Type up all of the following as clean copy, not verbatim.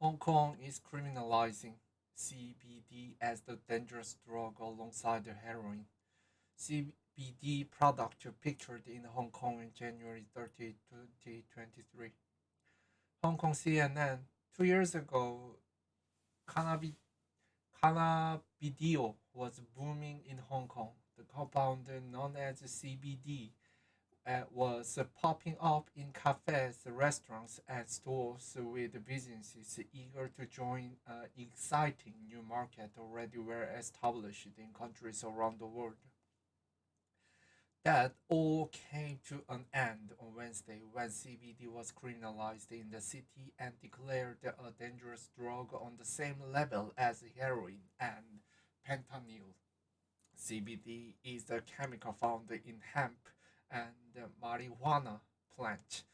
Hong Kong is criminalizing CBD as the dangerous drug alongside the heroin. CBD product pictured in Hong Kong in January 30, 2023. Hong Kong CNN. 2 years ago, cannabis cannabidiol was booming in Hong Kong. The compound known as CBD was popping up in cafes, restaurants, and stores with businesses eager to join an exciting new market already well established in countries around the world. That all came to an end on Wednesday when CBD was criminalized in the city and declared a dangerous drug on the same level as heroin and fentanyl. CBD is the chemical found in hemp and marijuana plant.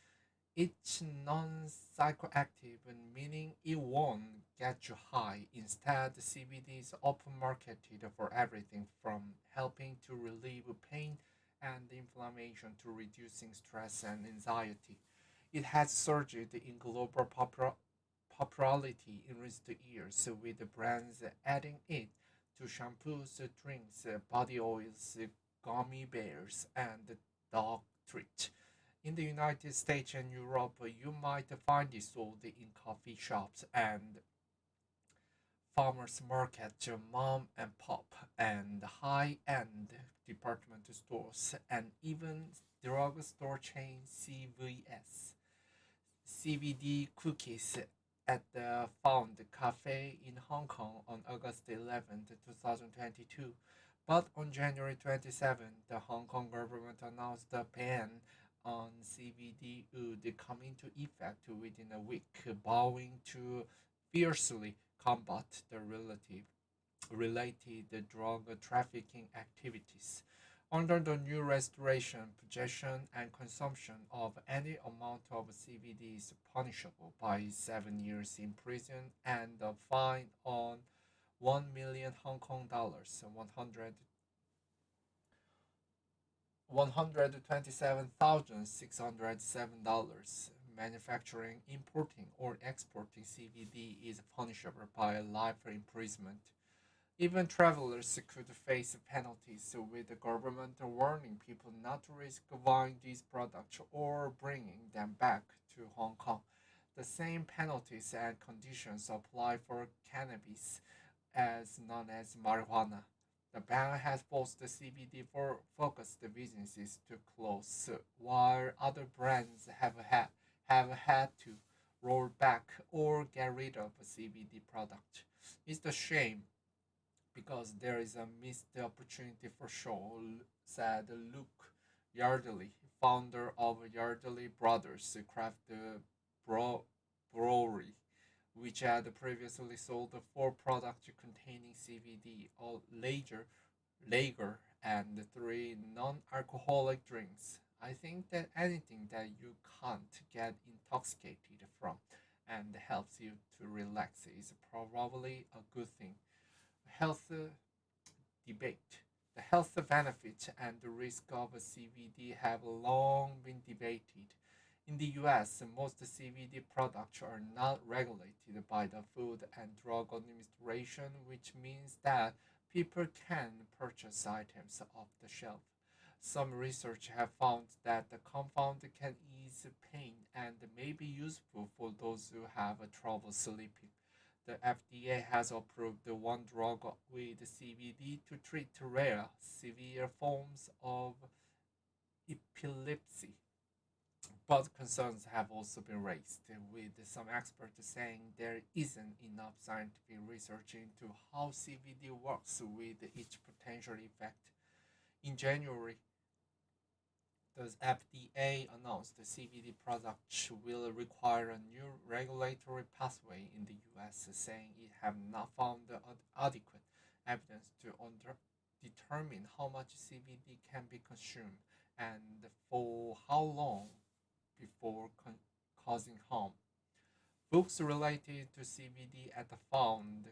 It's non-psychoactive, meaning it won't get you high. Instead, CBD is often marketed for everything from helping to relieve pain and inflammation to reducing stress and anxiety. It has surged in global popularity in recent years, with brands adding it to shampoos, drinks, body oils, gummy bears, and dog treats. In the United States and Europe, you might find it sold in coffee shops and farmers market, mom and pop, and high-end department stores, and even drugstore chain CVS. CBD cookies at the Found Cafe in Hong Kong on August 11th, 2022. But on January 27th, the Hong Kong government announced the ban on CBD would come into effect within a week, vowing to fiercely combat the related drug trafficking activities. Under the new restoration, possession and consumption of any amount of CBD is punishable by 7 years in prison and a fine on 1 million Hong Kong dollars, 127,607 dollars. Manufacturing, importing, or exporting CBD is punishable by life imprisonment. Even travelers could face penalties, with the government warning people not to risk buying these products or bringing them back to Hong Kong. The same penalties and conditions apply for cannabis, as known as marijuana. The ban has forced the CBD for focused businesses to close, while other brands have had to roll back or get rid of CBD product. It's a shame because there is a missed opportunity for sure, said Luke Yardley, founder of Yardley Brothers Craft Brewery, which had previously sold four products containing CBD, a lager, and three non-alcoholic drinks. I think that anything that you can't get intoxicated from and helps you to relax is probably a good thing. Health debate. The health benefits and the risk of CBD have long been debated. In the US, most CBD products are not regulated by the Food and Drug Administration, which means that people can purchase items off the shelf. Some research have found that the compound can ease pain and may be useful for those who have trouble sleeping. The FDA has approved one drug with CBD to treat rare, severe forms of epilepsy. But concerns have also been raised, with some experts saying there isn't enough scientific research into how CBD works with each potential effect. In January, the FDA announced the CBD product will require a new regulatory pathway in the US, saying it have not found adequate evidence to determine how much CBD can be consumed and for how long before causing harm. Books related to CBD at the Found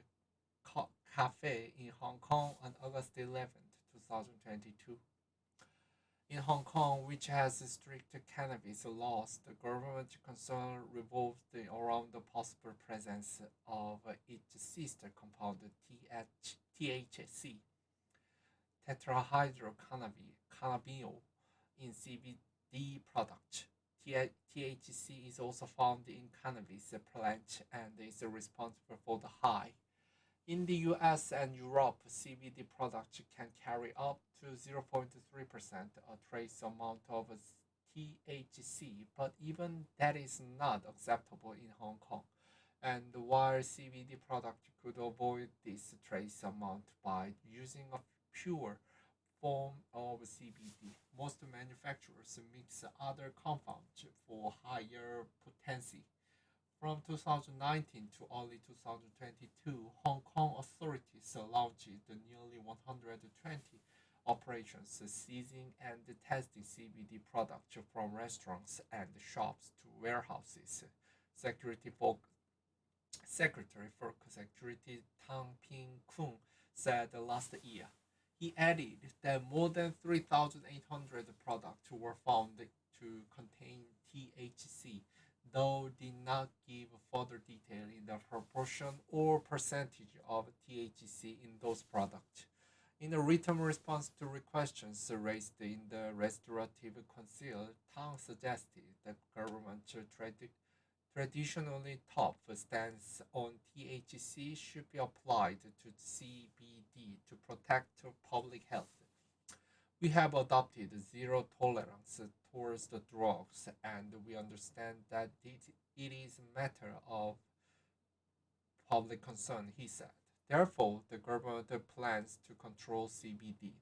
Cafe in Hong Kong on August 11th, 2022. In Hong Kong, which has strict cannabis laws, the government concern revolved around the possible presence of its sister compound THC, tetrahydrocannabinol, in CBD product. THC is also found in cannabis plant and is responsible for the high. In the US and Europe, CBD products can carry up to 0.3% a trace amount of THC, but even that is not acceptable in Hong Kong. And while CBD product could avoid this trace amount by using a pure form of CBD, most manufacturers mix other compounds for higher potency. From 2019 to early 2022, Hong Kong authorities launched nearly 120 operations seizing and testing CBD products from restaurants and shops to warehouses. Security for Secretary for Security Tang Ping Kung said last year. He added that more than 3,800 products were found to contain THC, though did not give further detail in the proportion or percentage of THC in those products. In a written response to questions raised in the Restorative Council, Tang suggested the government traditionally tough stance on THC should be applied to CBD to protect public health. We have adopted zero tolerance towards the drugs, and we understand that it is a matter of public concern, he said. Therefore, the government plans to control CBD.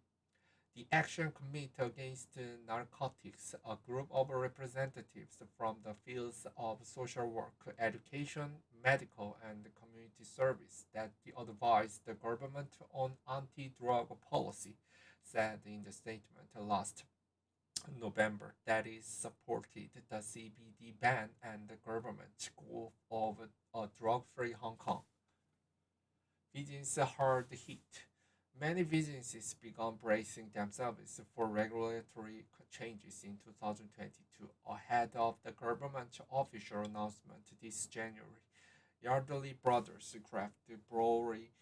The Action Committee Against Narcotics, a group of representatives from the fields of social work, education, medical, and community service that advise the government on anti drug policy, said in the statement last November that is supported the CBD ban and the government goal of a drug free Hong Kong. Beijing's hard hit. Many businesses began bracing themselves for regulatory changes in 2022 ahead of the government official announcement this January. Yardley Brothers Craft Brewery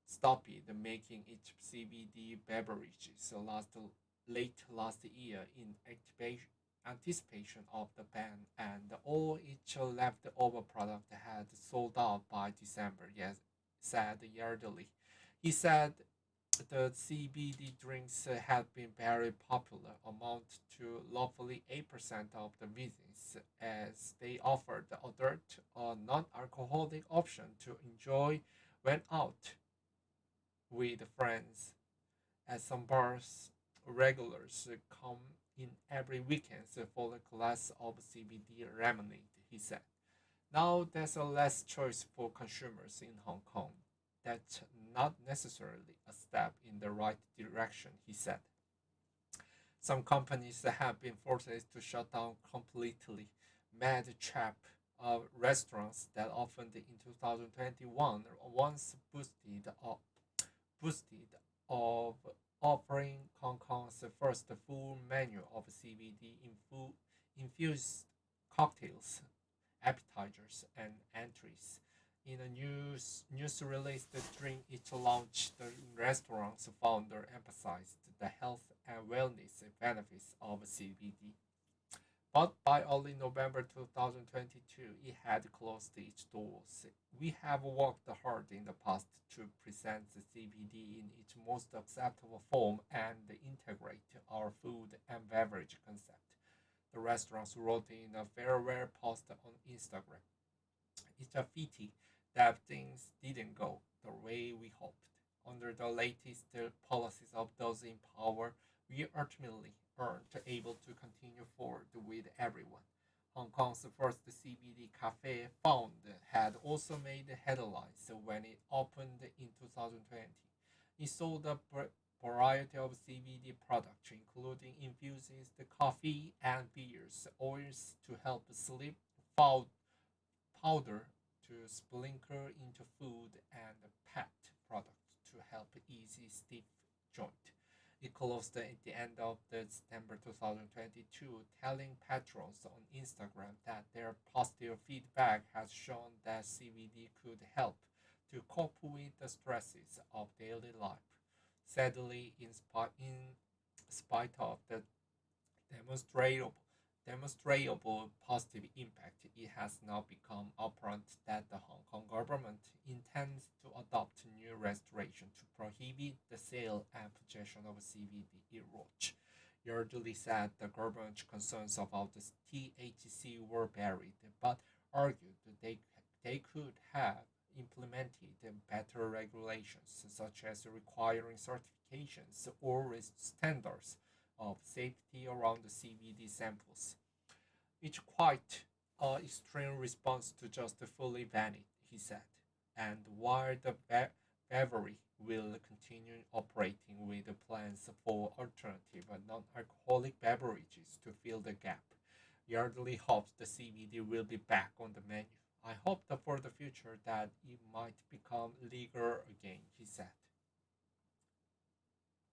stopped making its CBD beverages late last year in anticipation of the ban, and all its leftover product had sold out by December, yes, said Yardley. He said the CBD drinks have been very popular, amount to roughly 8% of the visits, as they offered the adult a non-alcoholic option to enjoy when out with friends. At some bars, regulars come in every weekend for a glass of CBD lemonade, he said. Now there's a less choice for consumers in Hong Kong. That's not necessarily a step in the right direction, he said. Some companies have been forced to shut down completely. Mad Chap, restaurants that opened in 2021 once boosted of offering Hong Kong's first full menu of CBD infused cocktails, appetizers, and entries. In a news release during its launch, the restaurant's founder emphasized the health and wellness benefits of CBD. But by early November 2022, it had closed its doors. We have worked hard in the past to present the CBD in its most acceptable form and integrate our food and beverage concept. The restaurants wrote in a farewell post on Instagram. It's a pity that things didn't go the way we hoped. Under the latest policies of those in power, we ultimately aren't able to continue forward with everyone. Hong Kong's first CBD cafe found had also made headlines when it opened in 2020. It sold a variety of CBD products, including infuses, coffee and beers, oils to help sleep, powder to sprinkle into food, and pet products to help easy stiff joint. It closed at the end of December 2022, telling patrons on Instagram that their positive feedback has shown that CBD could help to cope with the stresses of daily life. Sadly, in spite of the demonstrable, demonstrable positive impact, it has now become apparent that the Hong Kong government intends to adopt new restoration to prohibit the sale and possession of CBD in Roach. Yardley said the government's concerns about the THC were buried, but argued that they could have implemented better regulations, such as requiring certifications or standards of safety around the CBD samples. It's quite an extreme response to just fully ban it, he said. And while the Beverly will continue operating with plans for alternative non-alcoholic beverages to fill the gap, Yardley hopes the CBD will be back on the menu. I hope that for the future that it might become legal again, he said.